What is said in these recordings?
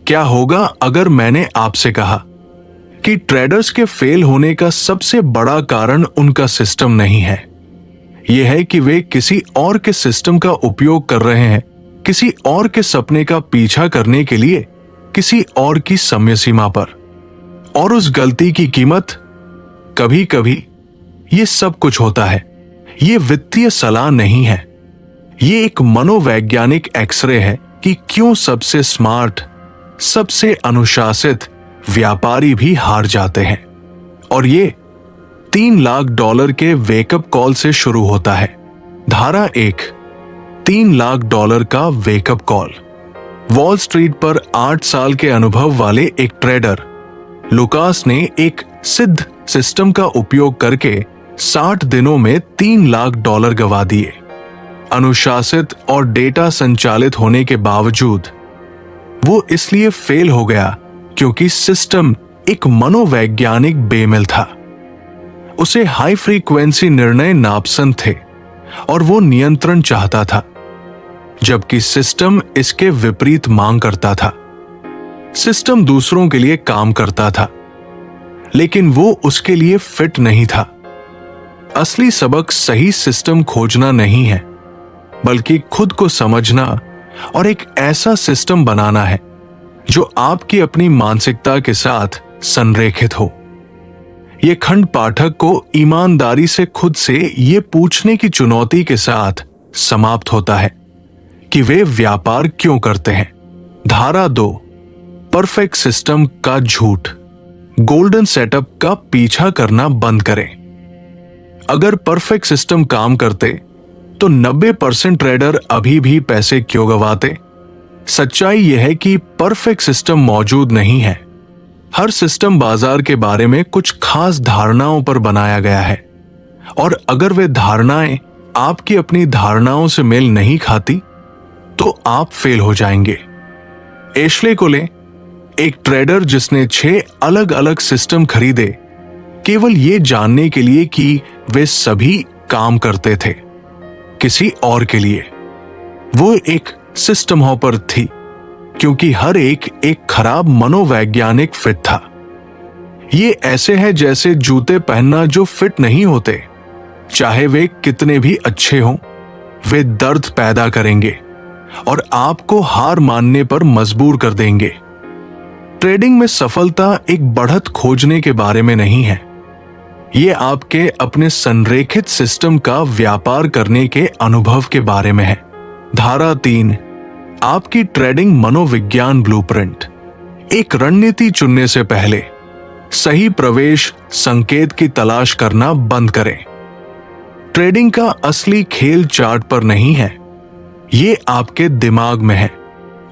क्या होगा अगर मैंने आपसे कहा कि ट्रेडर्स के फेल होने का सबसे बड़ा कारण उनका सिस्टम नहीं है, यह है कि वे किसी और के सिस्टम का उपयोग कर रहे हैं, किसी और के सपने का पीछा करने के लिए, किसी और की समय सीमा पर। और उस गलती की कीमत कभी कभी ये सब कुछ होता है। ये वित्तीय सलाह नहीं है, ये एक मनोवैज्ञानिक एक्सरे है कि क्यों सबसे स्मार्ट, सबसे अनुशासित व्यापारी भी हार जाते हैं। और ये $3 लाख के वेकअप कॉल से शुरू होता है। धारा 1, $3 लाख का वेकअप कॉल। वॉल स्ट्रीट पर 8 साल के अनुभव वाले एक ट्रेडर लुकास ने एक सिद्ध सिस्टम का उपयोग करके 60 दिनों में $3 लाख गवा दिए। अनुशासित और डेटा संचालित होने के बावजूद वो इसलिए फेल हो गया क्योंकि सिस्टम एक मनोवैज्ञानिक बेमेल था। उसे हाई फ्रीक्वेंसी निर्णय नापसंद थे और वो नियंत्रण चाहता था, जबकि सिस्टम इसके विपरीत मांग करता था। सिस्टम दूसरों के लिए काम करता था, लेकिन वो उसके लिए फिट नहीं था। असली सबक सही सिस्टम खोजना नहीं है, बल्कि खुद को समझना और एक ऐसा सिस्टम बनाना है जो आपकी अपनी मानसिकता के साथ संरेखित हो। यह खंड पाठक को ईमानदारी से खुद से ये पूछने की चुनौती के साथ समाप्त होता है कि वे व्यापार क्यों करते हैं। धारा 2, परफेक्ट सिस्टम का झूठ। गोल्डन सेटअप का पीछा करना बंद करें। अगर परफेक्ट सिस्टम काम करते तो 90% ट्रेडर अभी भी पैसे क्यों गवाते? सच्चाई यह है कि परफेक्ट सिस्टम मौजूद नहीं है। हर सिस्टम बाजार के बारे में कुछ खास धारणाओं पर बनाया गया है, और अगर वे धारणाएं आपकी अपनी धारणाओं से मेल नहीं खाती तो आप फेल हो जाएंगे। एशले को लें, एक ट्रेडर जिसने 6 अलग अलग सिस्टम खरीदे केवल ये जानने के लिए कि वे सभी काम करते थे किसी और के लिए। वो एक सिस्टम हॉपर थी क्योंकि हर एक खराब मनोवैज्ञानिक फिट था। ये ऐसे है जैसे जूते पहनना जो फिट नहीं होते, चाहे वे कितने भी अच्छे हों, वे दर्द पैदा करेंगे और आपको हार मानने पर मजबूर कर देंगे। ट्रेडिंग में सफलता एक बढ़त खोजने के बारे में नहीं है, ये आपके अपने संरेखित सिस्टम का व्यापार करने के अनुभव के बारे में है। धारा 3, आपकी ट्रेडिंग मनोविज्ञान ब्लूप्रिंट। एक रणनीति चुनने से पहले सही प्रवेश संकेत की तलाश करना बंद करें। ट्रेडिंग का असली खेल चार्ट पर नहीं है, ये आपके दिमाग में है।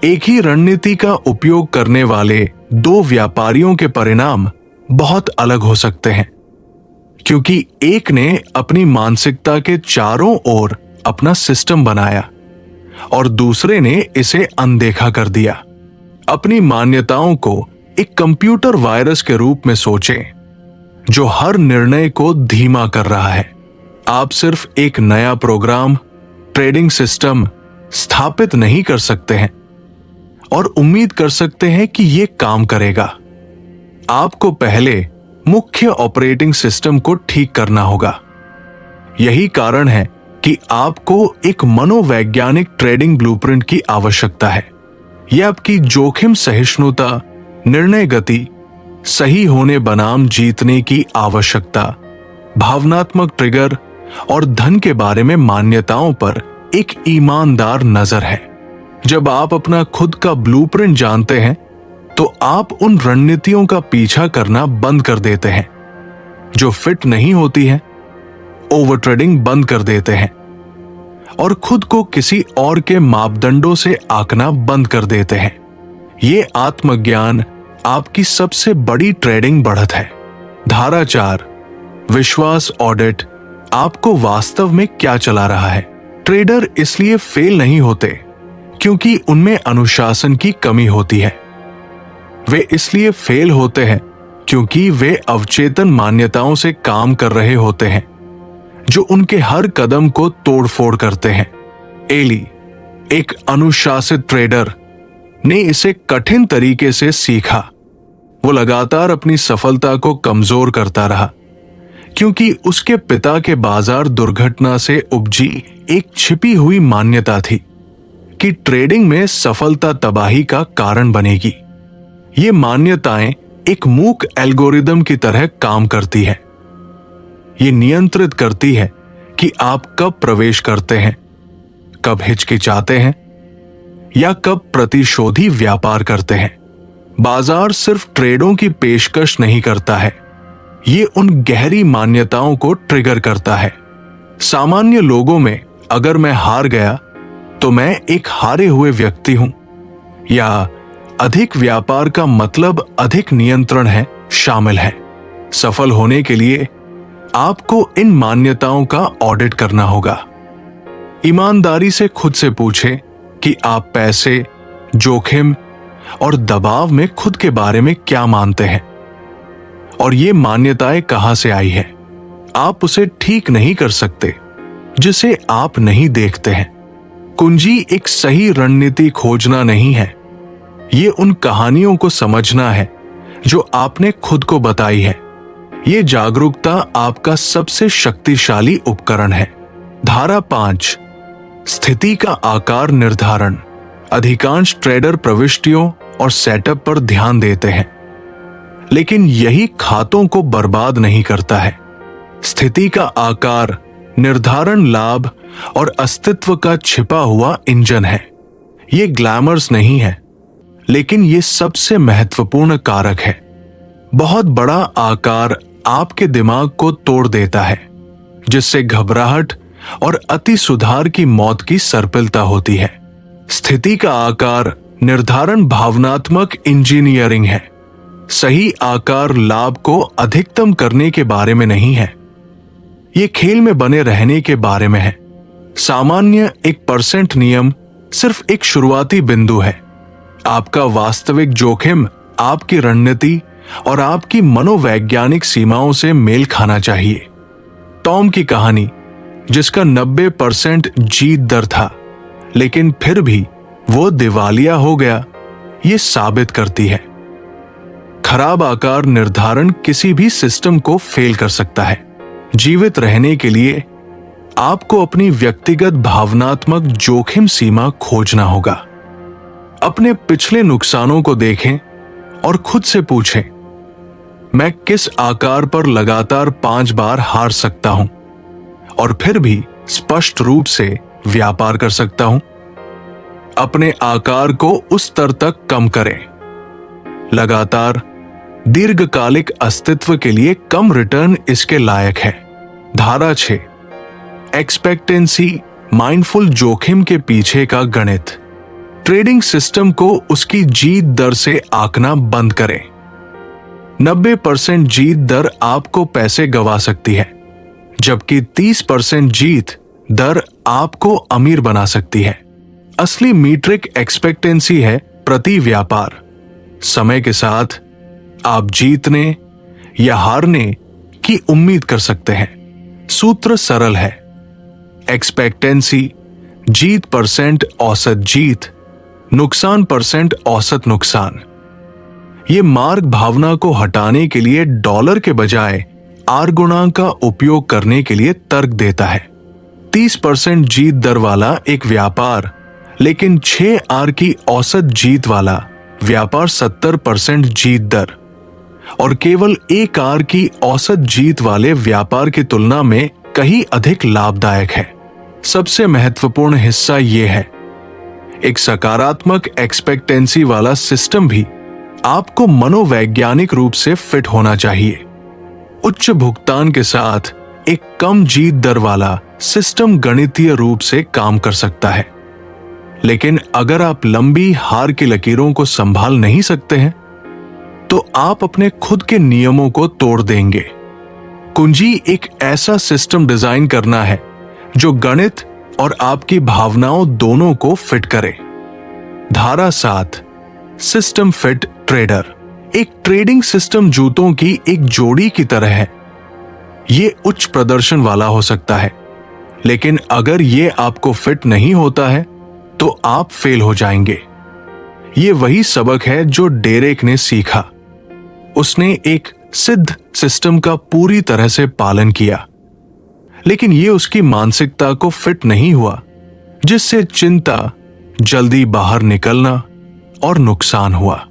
एक ही रणनीति का उपयोग करने वाले 2 व्यापारियों के परिणाम बहुत अलग हो सकते हैं, क्योंकि एक ने अपनी मानसिकता के चारों ओर अपना सिस्टम बनाया और दूसरे ने इसे अनदेखा कर दिया। अपनी मान्यताओं को एक कंप्यूटर वायरस के रूप में सोचें जो हर निर्णय को धीमा कर रहा है। आप सिर्फ एक नया प्रोग्राम, ट्रेडिंग सिस्टम स्थापित नहीं कर सकते हैं और उम्मीद कर सकते हैं कि यह काम करेगा। आपको पहले मुख्य ऑपरेटिंग सिस्टम को ठीक करना होगा। यही कारण है कि आपको एक मनोवैज्ञानिक ट्रेडिंग ब्लूप्रिंट की आवश्यकता है। यह आपकी जोखिम सहिष्णुता, निर्णय गति, सही होने बनाम जीतने की आवश्यकता, भावनात्मक ट्रिगर और धन के बारे में मान्यताओं पर एक ईमानदार नजर है। जब आप अपना खुद का ब्लूप्रिंट जानते हैं तो आप उन रणनीतियों का पीछा करना बंद कर देते हैं जो फिट नहीं होती हैं, ओवर ट्रेडिंग बंद कर देते हैं और खुद को किसी और के मापदंडों से आंकना बंद कर देते हैं। ये आत्मज्ञान आपकी सबसे बड़ी ट्रेडिंग बढ़त है। धारा 4, विश्वास ऑडिट। आपको वास्तव में क्या चला रहा है? ट्रेडर इसलिए फेल नहीं होते क्योंकि उनमें अनुशासन की कमी होती है। वे इसलिए फेल होते हैं क्योंकि वे अवचेतन मान्यताओं से काम कर रहे होते हैं जो उनके हर कदम को तोड़फोड़ करते हैं। एली, एक अनुशासित ट्रेडर, ने इसे कठिन तरीके से सीखा। वो लगातार अपनी सफलता को कमजोर करता रहा, क्योंकि उसके पिता के बाजार दुर्घटना से उपजी एक छिपी हुई मान्यता थी कि ट्रेडिंग में सफलता तबाही का कारण बनेगी। ये मान्यताएं एक मूक एल्गोरिदम की तरह काम करती है। ये नियंत्रित करती है कि आप कब प्रवेश करते हैं, कब हिचकिचाते हैं या कब प्रतिशोधी व्यापार करते हैं। बाजार सिर्फ ट्रेडों की पेशकश नहीं करता है, ये उन गहरी मान्यताओं को ट्रिगर करता है। सामान्य लोगों में अगर मैं हार गया तो मैं एक हारे हुए व्यक्ति हूं, या अधिक व्यापार का मतलब अधिक नियंत्रण है शामिल है। सफल होने के लिए आपको इन मान्यताओं का ऑडिट करना होगा। ईमानदारी से खुद से पूछें कि आप पैसे, जोखिम और दबाव में खुद के बारे में क्या मानते हैं, और ये मान्यताएं कहां से आई है। आप उसे ठीक नहीं कर सकते जिसे आप नहीं देखते हैं। कुंजी एक सही रणनीति खोजना नहीं है, ये उन कहानियों को समझना है जो आपने खुद को बताई है। ये जागरूकता आपका सबसे शक्तिशाली उपकरण है। धारा 5, स्थिति का आकार निर्धारण। अधिकांश ट्रेडर प्रविष्टियों और सेटअप पर ध्यान देते हैं, लेकिन यही खातों को बर्बाद नहीं करता है। स्थिति का आकार निर्धारण लाभ और अस्तित्व का छिपा हुआ इंजन है। ये ग्लैमर्स नहीं है, लेकिन ये सबसे महत्वपूर्ण कारक है। बहुत बड़ा आकार आपके दिमाग को तोड़ देता है, जिससे घबराहट और अति सुधार की मौत की सर्पिलता होती है। स्थिति का आकार निर्धारण भावनात्मक इंजीनियरिंग है। सही आकार लाभ को अधिकतम करने के बारे में नहीं है, ये खेल में बने रहने के बारे में है। सामान्य 1% नियम सिर्फ एक शुरुआती बिंदु है। आपका वास्तविक जोखिम आपकी रणनीति और आपकी मनोवैज्ञानिक सीमाओं से मेल खाना चाहिए। टॉम की कहानी, जिसका 90% जीत दर था, लेकिन फिर भी वो दिवालिया हो गया, ये साबित करती है खराब आकार निर्धारण किसी भी सिस्टम को फेल कर सकता है। जीवित रहने के लिए आपको अपनी व्यक्तिगत भावनात्मक जोखिम सीमा खोजना होगा। अपने पिछले नुकसानों को देखें और खुद से पूछें, मैं किस आकार पर लगातार 5 बार हार सकता हूं और फिर भी स्पष्ट रूप से व्यापार कर सकता हूं। अपने आकार को उस स्तर तक कम करें। लगातार दीर्घकालिक अस्तित्व के लिए कम रिटर्न इसके लायक है। धारा 6, एक्सपेक्टेंसी माइंडफुल जोखिम के पीछे का गणित। ट्रेडिंग सिस्टम को उसकी जीत दर से आंकना बंद करें। 90% जीत दर आपको पैसे गंवा सकती है, जबकि 30% जीत दर आपको अमीर बना सकती है। असली मीट्रिक एक्सपेक्टेंसी है प्रति व्यापार। समय के साथ आप जीतने या हारने की उम्मीद कर सकते हैं। सूत्र सरल है, एक्सपेक्टेंसी जीत % औसत जीत, नुकसान % औसत नुकसान। ये मार्ग भावना को हटाने के लिए डॉलर के बजाय आर गुणांक का उपयोग करने के लिए तर्क देता है। 30% जीत दर वाला एक व्यापार, लेकिन 6 आर की औसत जीत वाला व्यापार 70% जीत दर और केवल 1 आर की औसत जीत वाले व्यापार की तुलना में कहीं अधिक लाभदायक है। सबसे महत्वपूर्ण हिस्सा यह है, एक सकारात्मक एक्सपेक्टेंसी वाला सिस्टम भी आपको मनोवैज्ञानिक रूप से फिट होना चाहिए। उच्च भुगतान के साथ एक कम जीत दर वाला सिस्टम गणितीय रूप से काम कर सकता है, लेकिन अगर आप लंबी हार की लकीरों को संभाल नहीं सकते हैं तो आप अपने खुद के नियमों को तोड़ देंगे। कुंजी एक ऐसा सिस्टम डिजाइन करना है जो गणित और आपकी भावनाओं दोनों को फिट करे। धारा 7, सिस्टम फिट ट्रेडर। एक ट्रेडिंग सिस्टम जूतों की एक जोड़ी की तरह है। ये उच्च प्रदर्शन वाला हो सकता है, लेकिन अगर ये आपको फिट नहीं होता है तो आप फेल हो जाएंगे। ये वही सबक है जो डेरेक ने सीखा। उसने एक सिद्ध सिस्टम का पूरी तरह से पालन किया, लेकिन ये उसकी मानसिकता को फिट नहीं हुआ, जिससे चिंता, जल्दी बाहर निकलना और नुकसान हुआ।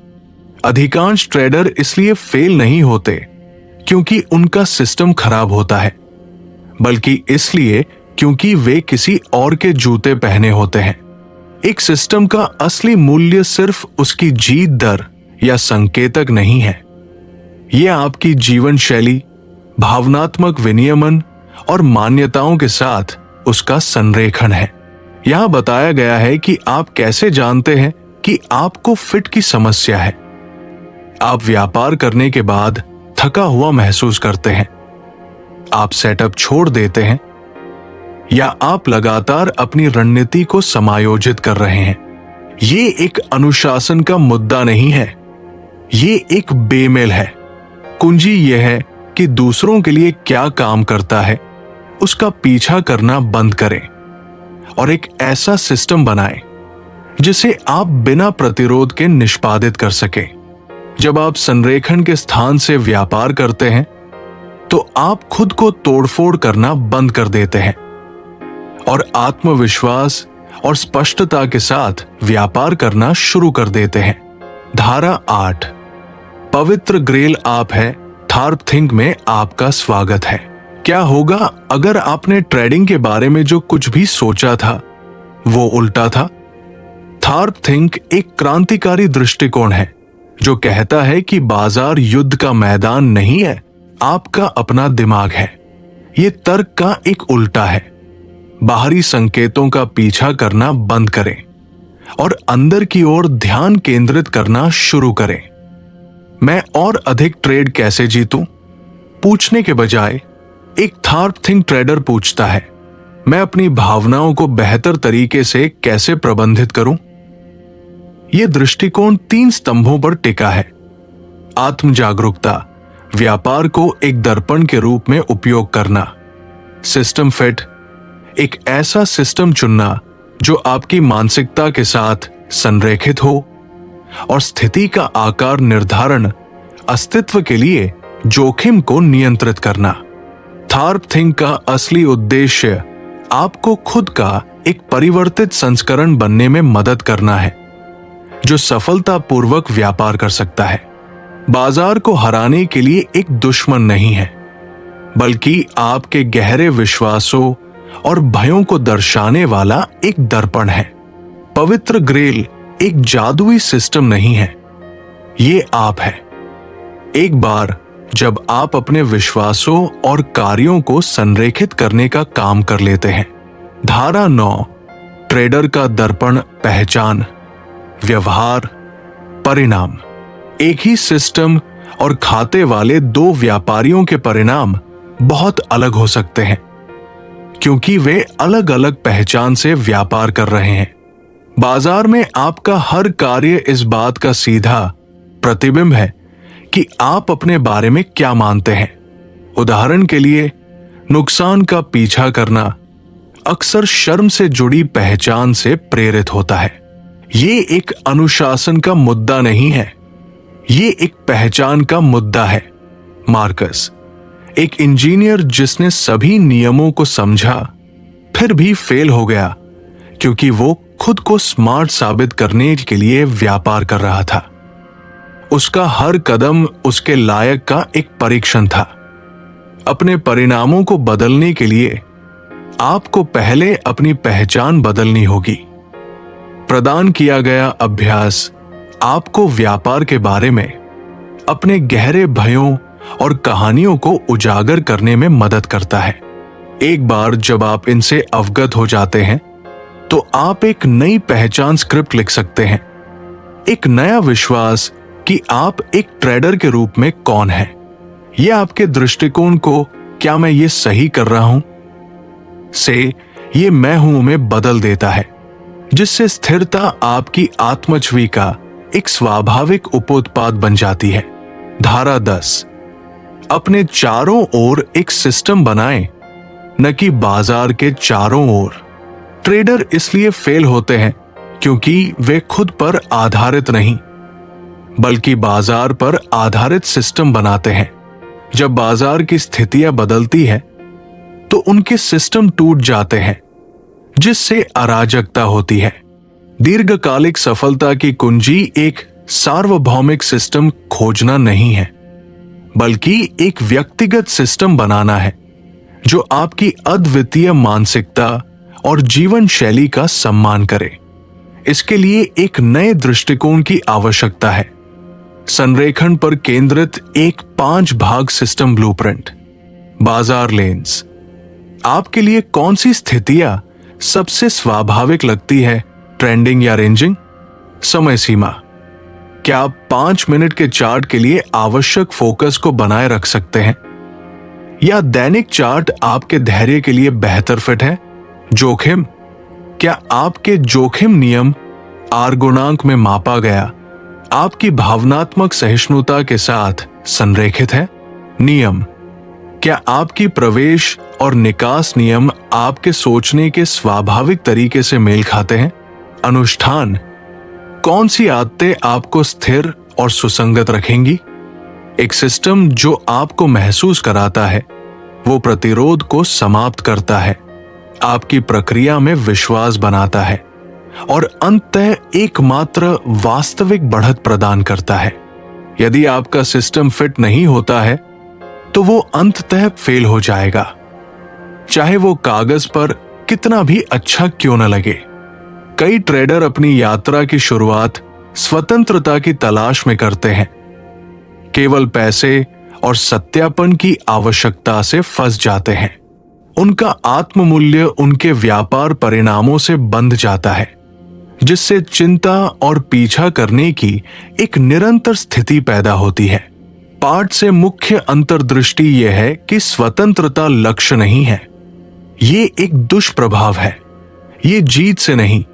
अधिकांश ट्रेडर इसलिए फेल नहीं होते क्योंकि उनका सिस्टम खराब होता है, बल्कि इसलिए क्योंकि वे किसी और के जूते पहने होते हैं। एक सिस्टम का असली मूल्य सिर्फ उसकी जीत दर या संकेतक नहीं है। यह आपकी जीवन शैली, भावनात्मक विनियमन और मान्यताओं के साथ उसका संरेखण है। यहां बताया गया है कि आप कैसे जानते हैं कि आपको फिट की समस्या है। आप व्यापार करने के बाद थका हुआ महसूस करते हैं, आप सेटअप छोड़ देते हैं, या आप लगातार अपनी रणनीति को समायोजित कर रहे हैं। ये एक अनुशासन का मुद्दा नहीं है, ये एक बेमेल है। कुंजी यह है कि दूसरों के लिए क्या काम करता है उसका पीछा करना बंद करें और एक ऐसा सिस्टम बनाएं जिसे आप बिना प्रतिरोध के निष्पादित कर सकें। जब आप संरेखण के स्थान से व्यापार करते हैं तो आप खुद को तोड़फोड़ करना बंद कर देते हैं और आत्मविश्वास और स्पष्टता के साथ व्यापार करना शुरू कर देते हैं। धारा 8, पवित्र ग्रेल आप है, थार्प थिंक में आपका स्वागत है। क्या होगा अगर आपने ट्रेडिंग के बारे में जो कुछ भी सोचा था वो उल्टा था? थार्प थिंक एक क्रांतिकारी दृष्टिकोण है जो कहता है कि बाजार युद्ध का मैदान नहीं है, आपका अपना दिमाग है। ये तर्क का एक उल्टा है। बाहरी संकेतों का पीछा करना बंद करें और अंदर की ओर ध्यान केंद्रित करना शुरू करें। मैं और अधिक ट्रेड कैसे जीतूं? पूछने के बजाय एक थार्प थिंक ट्रेडर पूछता है, मैं अपनी भावनाओं को बेहतर तरीके से कैसे प्रबंधित करूं? यह दृष्टिकोण 3 स्तंभों पर टिका है। आत्म जागरूकता, व्यापार को एक दर्पण के रूप में उपयोग करना। सिस्टम फिट, एक ऐसा सिस्टम चुनना जो आपकी मानसिकता के साथ संरेखित हो। और स्थिति का आकार निर्धारण, अस्तित्व के लिए जोखिम को नियंत्रित करना। थार्प थिंक का असली उद्देश्य आपको खुद का एक परिवर्तित संस्करण बनने में मदद करना है जो सफलतापूर्वक व्यापार कर सकता है। बाजार को हराने के लिए एक दुश्मन नहीं है, बल्कि आपके गहरे विश्वासों और भयों को दर्शाने वाला एक दर्पण है। पवित्र ग्रेल एक जादुई सिस्टम नहीं है, ये आप है। एक बार जब आप अपने विश्वासों और कार्यों को संरेखित करने का काम कर लेते हैं। धारा 9, ट्रेडर का दर्पण पहचान, व्यवहार, परिणाम। एक ही सिस्टम और खाते वाले 2 व्यापारियों के परिणाम बहुत अलग हो सकते हैं क्योंकि वे अलग अलग पहचान से व्यापार कर रहे हैं। बाजार में आपका हर कार्य इस बात का सीधा प्रतिबिंब है कि आप अपने बारे में क्या मानते हैं। उदाहरण के लिए, नुकसान का पीछा करना अक्सर शर्म से जुड़ी पहचान से प्रेरित होता है। ये एक अनुशासन का मुद्दा नहीं है, ये एक पहचान का मुद्दा है। मार्कस, एक इंजीनियर जिसने सभी नियमों को समझा फिर भी फेल हो गया क्योंकि वो खुद को स्मार्ट साबित करने के लिए व्यापार कर रहा था। उसका हर कदम उसके लायक का एक परीक्षण था। अपने परिणामों को बदलने के लिए आपको पहले अपनी पहचान बदलनी होगी। प्रदान किया गया अभ्यास आपको व्यापार के बारे में अपने गहरे भयों और कहानियों को उजागर करने में मदद करता है। एक बार जब आप इनसे अवगत हो जाते हैं तो आप एक नई पहचान स्क्रिप्ट लिख सकते हैं। एक नया विश्वास कि आप एक ट्रेडर के रूप में कौन है। यह आपके दृष्टिकोण को क्या मैं ये सही कर रहा हूं से ये मैं हूं में बदल देता है, जिससे स्थिरता आपकी आत्मछवि का एक स्वाभाविक उपोत्पाद बन जाती है। धारा 10, अपने चारों ओर एक सिस्टम बनाएं, न कि बाजार के चारों ओर। ट्रेडर इसलिए फेल होते हैं क्योंकि वे खुद पर आधारित नहीं बल्कि बाजार पर आधारित सिस्टम बनाते हैं। जब बाजार की स्थितियां बदलती है तो उनके सिस्टम टूट जाते हैं, जिससे अराजकता होती है। दीर्घकालिक सफलता की कुंजी एक सार्वभौमिक सिस्टम खोजना नहीं है, बल्कि एक व्यक्तिगत सिस्टम बनाना है जो आपकी अद्वितीय मानसिकता और जीवन शैली का सम्मान करे। इसके लिए एक नए दृष्टिकोण की आवश्यकता है। संरेखण पर केंद्रित एक 5 भाग सिस्टम ब्लूप्रिंट। बाजार लेंस। आपके लिए कौन सी स्थितियां सबसे स्वाभाविक लगती है, ट्रेंडिंग या रेंजिंग? समय सीमा। क्या आप 5 मिनट के चार्ट के लिए आवश्यक फोकस को बनाए रख सकते हैं? या दैनिक चार्ट आपके धैर्य के लिए बेहतर फिट है? जोखिम। क्या आपके जोखिम नियम आर गुणांक में मापा गया आपकी भावनात्मक सहिष्णुता के साथ संरेखित है? नियम। क्या आपकी प्रवेश और निकास नियम आपके सोचने के स्वाभाविक तरीके से मेल खाते हैं? अनुष्ठान। कौन सी आदतें आपको स्थिर और सुसंगत रखेंगी? एक सिस्टम जो आपको महसूस कराता है, वो प्रतिरोध को समाप्त करता है, आपकी प्रक्रिया में विश्वास बनाता है और अंततः एकमात्र वास्तविक बढ़त प्रदान करता है। यदि आपका सिस्टम फिट नहीं होता है तो वो अंततः फेल हो जाएगा, चाहे वो कागज पर कितना भी अच्छा क्यों न लगे। कई ट्रेडर अपनी यात्रा की शुरुआत स्वतंत्रता की तलाश में करते हैं, केवल पैसे और सत्यापन की आवश्यकता से फंस जाते हैं। उनका आत्ममूल्य उनके व्यापार परिणामों से बंध जाता है, जिससे चिंता और पीछा करने की एक निरंतर स्थिति पैदा होती है। पाठ से मुख्य अंतर्दृष्टि यह है कि स्वतंत्रता लक्ष्य नहीं है, ये एक दुष्प्रभाव है। ये जीत से नहीं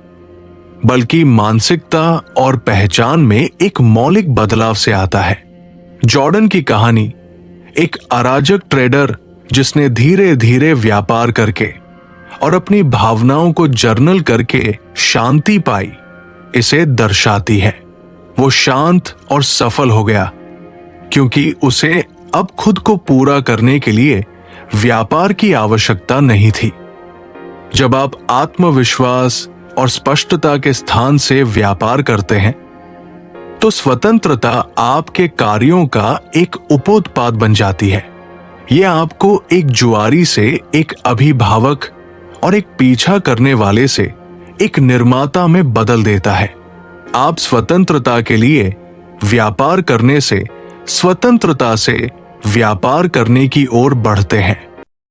बल्कि मानसिकता और पहचान में एक मौलिक बदलाव से आता है। जॉर्डन की कहानी, एक अराजक ट्रेडर जिसने धीरे धीरे व्यापार करके और अपनी भावनाओं को जर्नल करके शांति पाई, इसे दर्शाती है। वो शांत और सफल हो गया क्योंकि उसे अब खुद को पूरा करने के लिए व्यापार की आवश्यकता नहीं थी। जब आप आत्मविश्वास और स्पष्टता के स्थान से व्यापार करते हैं तो स्वतंत्रता आपके कार्यों का एक उपोत्पाद बन जाती है। यह आपको एक जुआरी से एक अभिभावक और एक पीछा करने वाले से एक निर्माता में बदल देता है। आप स्वतंत्रता के लिए व्यापार करने से स्वतंत्रता से व्यापार करने की ओर बढ़ते हैं।